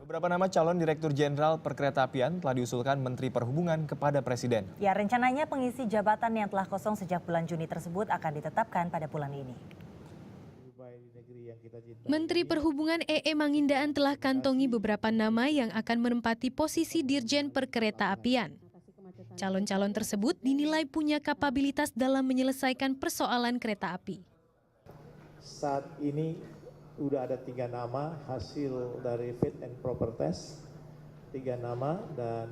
Beberapa nama calon Direktur Jenderal Perkeretaapian telah diusulkan Menteri Perhubungan kepada Presiden. Ya, rencananya pengisi jabatan yang telah kosong sejak bulan Juni tersebut akan ditetapkan pada bulan ini. Menteri Perhubungan Mangindaan telah kantongi beberapa nama yang akan menempati posisi Dirjen Perkeretaapian. Calon-calon tersebut dinilai punya kapabilitas dalam menyelesaikan persoalan kereta api. Saat ini udah ada 3 nama hasil dari fit and proper test, 3 nama, dan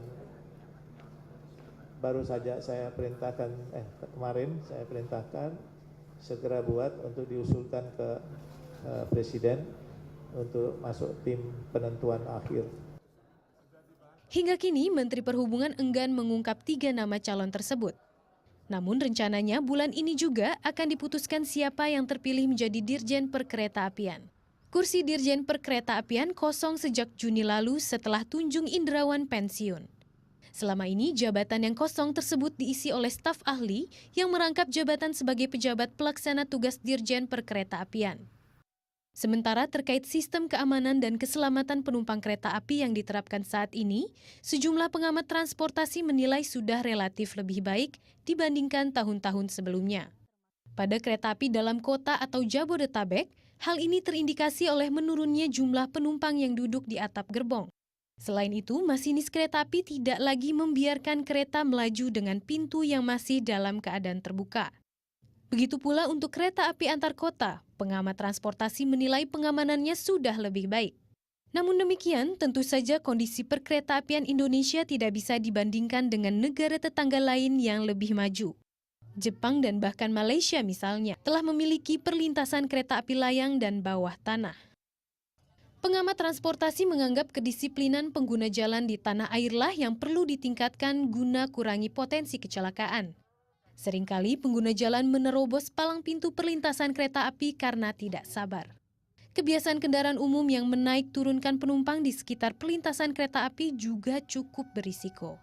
baru saja saya perintahkan kemarin saya perintahkan segera buat untuk diusulkan ke Presiden untuk masuk tim penentuan akhir. Hingga kini Menteri Perhubungan enggan mengungkap 3 nama calon tersebut. Namun rencananya bulan ini juga akan diputuskan siapa yang terpilih menjadi Dirjen Perkeretaapian. Kursi Dirjen Perkeretaapian kosong sejak Juni lalu setelah Tunjung Indrawan pensiun. Selama ini jabatan yang kosong tersebut diisi oleh staf ahli yang merangkap jabatan sebagai pejabat pelaksana tugas Dirjen Perkeretaapian. Sementara terkait sistem keamanan dan keselamatan penumpang kereta api yang diterapkan saat ini, sejumlah pengamat transportasi menilai sudah relatif lebih baik dibandingkan tahun-tahun sebelumnya. Pada kereta api dalam kota atau Jabodetabek, hal ini terindikasi oleh menurunnya jumlah penumpang yang duduk di atap gerbong. Selain itu, masinis kereta api tidak lagi membiarkan kereta melaju dengan pintu yang masih dalam keadaan terbuka. Begitu pula untuk kereta api antar kota, pengamat transportasi menilai pengamanannya sudah lebih baik. Namun demikian, tentu saja kondisi perkeretaapian Indonesia tidak bisa dibandingkan dengan negara tetangga lain yang lebih maju. Jepang dan bahkan Malaysia misalnya telah memiliki perlintasan kereta api layang dan bawah tanah. Pengamat transportasi menganggap kedisiplinan pengguna jalan di tanah airlah yang perlu ditingkatkan guna kurangi potensi kecelakaan. Seringkali pengguna jalan menerobos palang pintu perlintasan kereta api karena tidak sabar. Kebiasaan kendaraan umum yang menaik turunkan penumpang di sekitar perlintasan kereta api juga cukup berisiko.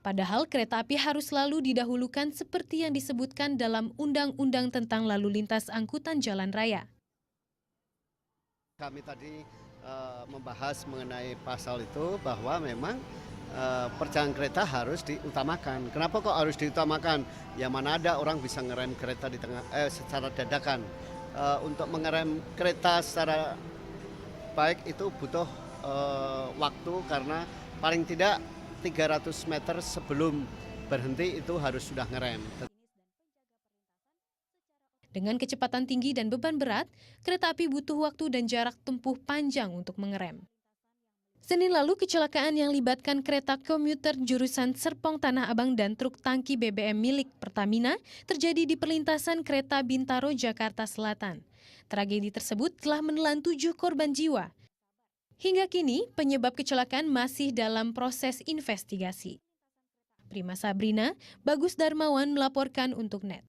Padahal kereta api harus selalu didahulukan seperti yang disebutkan dalam Undang-Undang tentang Lalu Lintas Angkutan Jalan Raya. Kami tadi membahas mengenai pasal itu bahwa memang perjalanan kereta harus diutamakan. Kenapa kok harus diutamakan? Ya mana ada orang bisa ngerem kereta di tengah secara dadakan. Untuk mengerem kereta secara baik itu butuh waktu karena paling tidak 300 meter sebelum berhenti itu harus sudah ngerem. Dengan kecepatan tinggi dan beban berat, kereta api butuh waktu dan jarak tempuh panjang untuk mengerem. Senin lalu, kecelakaan yang libatkan kereta komuter jurusan Serpong Tanah Abang dan truk tangki BBM milik Pertamina terjadi di perlintasan kereta Bintaro, Jakarta Selatan. Tragedi tersebut telah menelan 7 korban jiwa. Hingga kini, penyebab kecelakaan masih dalam proses investigasi. Prima Sabrina, Bagus Darmawan melaporkan untuk NET.